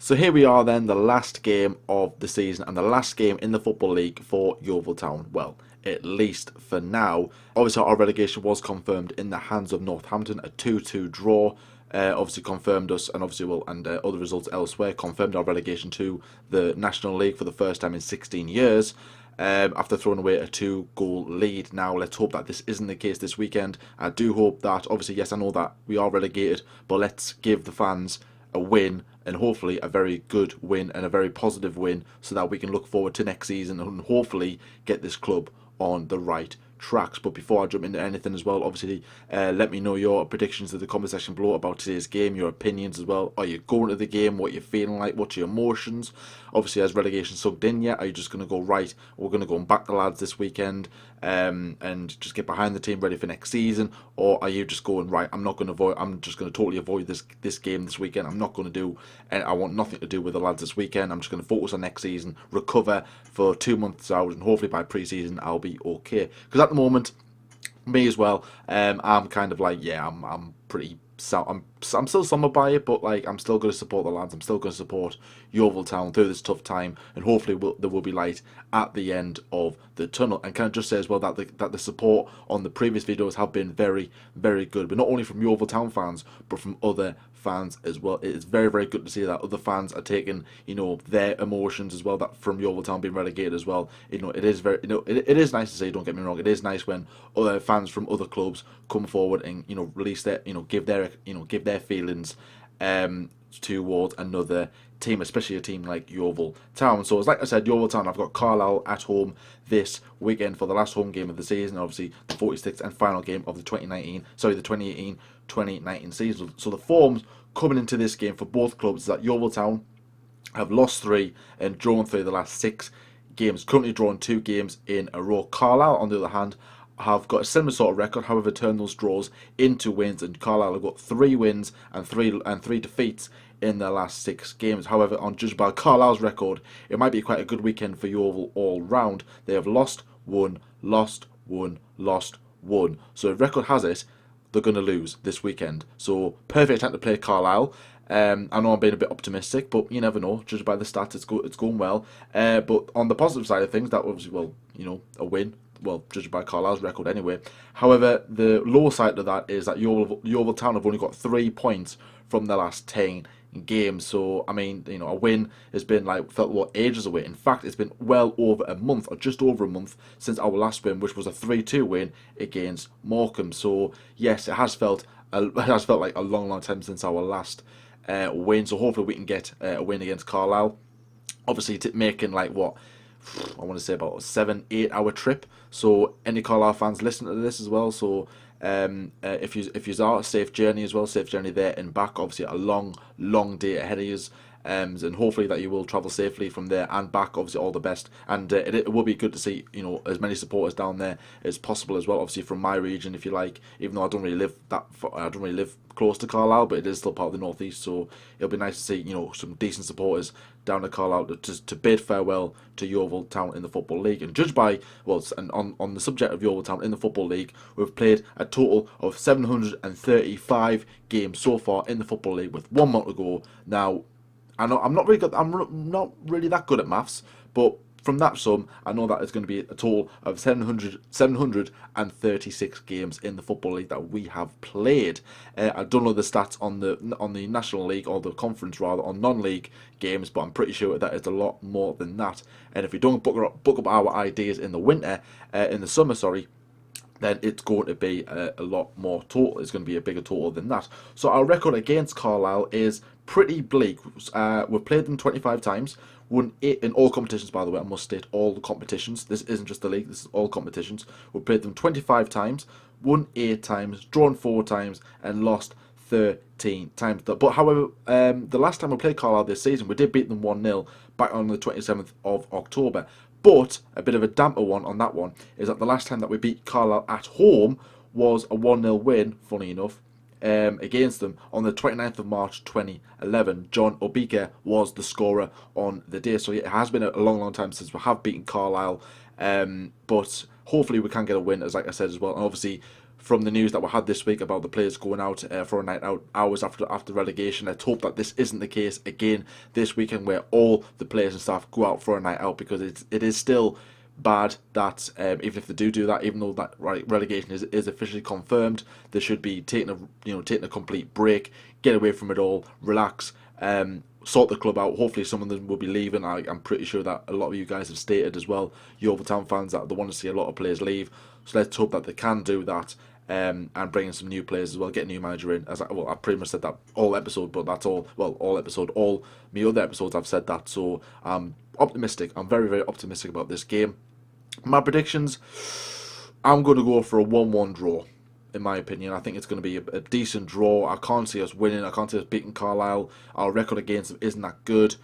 So here we are then, the last game of the season and the last game in the Football League for Yeovil Town. Well, at least for now. Obviously our relegation was confirmed in the hands of Northampton, a 2-2 draw. Obviously confirmed us, and obviously other results elsewhere confirmed our relegation to the National League for the first time in 16 years. After throwing away a 2-goal lead. Now let's hope that this isn't the case this weekend. I do hope that, obviously, yes, I know that we are relegated, but let's give the fans a win, and hopefully a very good win and a very positive win, so that we can look forward to next season and hopefully get this club on the right tracks. But before I jump into anything as well, obviously let me know your predictions in the comment section below about today's game, your opinions as well. Are you going to the game? What you're feeling like? What's your emotions? Obviously, has relegation sucked in yet? Are you just going to go, right, we're going to go and back the lads this weekend, and just get behind the team ready for next season? Or are you just going, right, I'm just going to totally avoid this game this weekend. I'm not going to do, and I want nothing to do with the lads this weekend. I'm just going to focus on next season, recover for 2 months out, and hopefully by pre-season I'll be okay. Because at the moment, me as well, I'm kind of like, yeah, I'm pretty, I'm still somewhat by it, but like, I'm still going to support the lads. I'm still going to support Yeovil Town through this tough time, and hopefully there will be light at the end of the tunnel. And can I just say as well that the support on the previous videos have been very, very good, but not only from Yeovil Town fans, but from other fans as well. It is very, very good to see that other fans are taking, their emotions as well, that from Yeovil Town being relegated as well. It is very, it is nice to say, don't get me wrong, it is nice when other fans from other clubs come forward and, release their, give their feelings towards another team, especially a team like Yeovil Town. So as like I said, Yeovil Town, I've got Carlisle at home this weekend for the last home game of the season, obviously the 46th and final game of the 2018-2019 season. So the forms coming into this game for both clubs is that Yeovil Town have lost 3 and drawn 3 of the last 6 games, currently drawn 2 games in a row. Carlisle, on the other hand, have got a similar sort of record, however turned those draws into wins, and Carlisle have got 3 wins and three defeats in their last 6 games. However, on judged by Carlisle's record, it might be quite a good weekend for Yeovil all round. They have lost, won, lost, won, lost, won. So if record has it, they're going to lose this weekend. So perfect time to play Carlisle. I know I'm being a bit optimistic, but you never know. Judged by the stats, it's going well. But on the positive side of things, that obviously, well, a win. Well, judged by Carlisle's record anyway. However, the lower side of that is that Yeovil Town have only got 3 points from their last 10 games. So, I mean, a win has been felt ages away. In fact, it's been well over a month, or just over a month, since our last win, which was a 3-2 win against Morecambe. So, yes, it has felt like a long, long time since our last win. So, hopefully, we can get a win against Carlisle. Obviously, making I want to say about a 7-8 hour trip. So any Carlisle fans listen to this as well. So if you are, safe journey as well, safe journey there and back. Obviously a long, long day ahead of you. And hopefully that you will travel safely from there and back. Obviously all the best, and it will be good to see as many supporters down there as possible as well. Obviously from my region, if you like, even though I don't really live close to Carlisle, but it is still part of the northeast, so it'll be nice to see some decent supporters down at Carlisle to bid farewell to Yeovil Town in the Football League. And judged by, and on the subject of Yeovil Town in the Football League, we've played a total of 735 games so far in the Football League, with 1 more to go. Now I know I'm not really good. I'm not really that good at maths, but from that sum, I know that it's going to be a total of 736 games in the Football League that we have played. I don't know the stats on the National League, or the conference rather, on non-league games, but I'm pretty sure that it's a lot more than that. And if we don't book up our ideas in the summer, sorry, then it's going to be a lot more total. It's going to be a bigger total than that. So our record against Carlisle is pretty bleak. We've played them 25 times, won 8 in all competitions, by the way. I must state, all the competitions. This isn't just the league, this is all competitions. We've played them 25 times, won 8 times, drawn 4 times, and lost 13 times. But however, the last time we played Carlisle this season, we did beat them 1-0 back on the 27th of October. But a bit of a damper one on that one is that the last time that we beat Carlisle at home was a 1-0 win, funny enough, against them on the 29th of March 2011. John Obika was the scorer on the day. So it has been a long, long time since we have beaten Carlisle. But hopefully we can get a win, as like I said as well. And obviously from the news that we had this week about the players going out for a night out hours after relegation. Let's hope that this isn't the case again this weekend, where all the players and staff go out for a night out, because it is still bad that even if they do that, even though that relegation is officially confirmed, they should be taking a complete break, get away from it all, relax, sort the club out. Hopefully some of them will be leaving. I'm pretty sure that a lot of you guys have stated as well, Yeovil Town fans, that they want to see a lot of players leave. So let's hope that they can do that, and bring in some new players as well, get a new manager in. I pretty much said that all episode, but that's all. Well, all my other episodes I've said that. So I'm optimistic. I'm very, very optimistic about this game. My predictions, I'm going to go for a 1-1 draw. In my opinion, I think it's going to be a decent draw. I can't see us winning. I can't see us beating Carlisle. Our record against them isn't that good.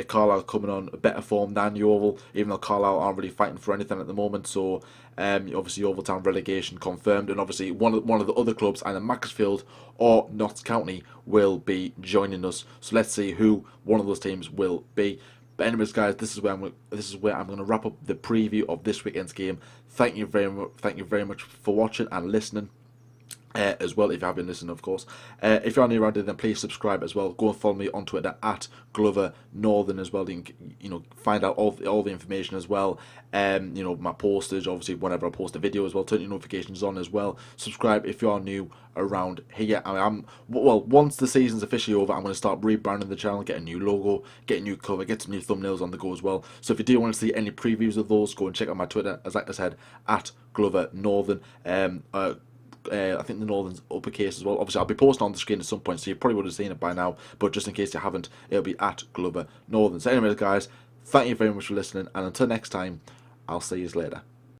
Carlisle coming on a better form than Yeovil, even though Carlisle aren't really fighting for anything at the moment. So obviously Yeovil Town relegation confirmed, and obviously one of the other clubs, either Macclesfield or Notts County, will be joining us. So let's see who one of those teams will be. But anyways, guys, this is where I'm going to wrap up the preview of this weekend's game. Thank you very much for watching and listening. As well, if you have been listening, of course. If you're new around here, then please subscribe as well. Go and follow me on Twitter at Glover Northern as well. You can find out all the information as well. My postage, obviously, whenever I post a video as well. Turn your notifications on as well. Subscribe if you are new around here. Once the season's officially over, I'm going to start rebranding the channel, get a new logo, get a new cover, get some new thumbnails on the go as well. So if you do want to see any previews of those, go and check out my Twitter, as I said, at Glover Northern. I think the Northern's uppercase as well. Obviously, I'll be posting on the screen at some point, so you probably would have seen it by now. But just in case you haven't, it'll be at Glover Northern. So anyways, guys, thank you very much for listening, and until next time, I'll see you later.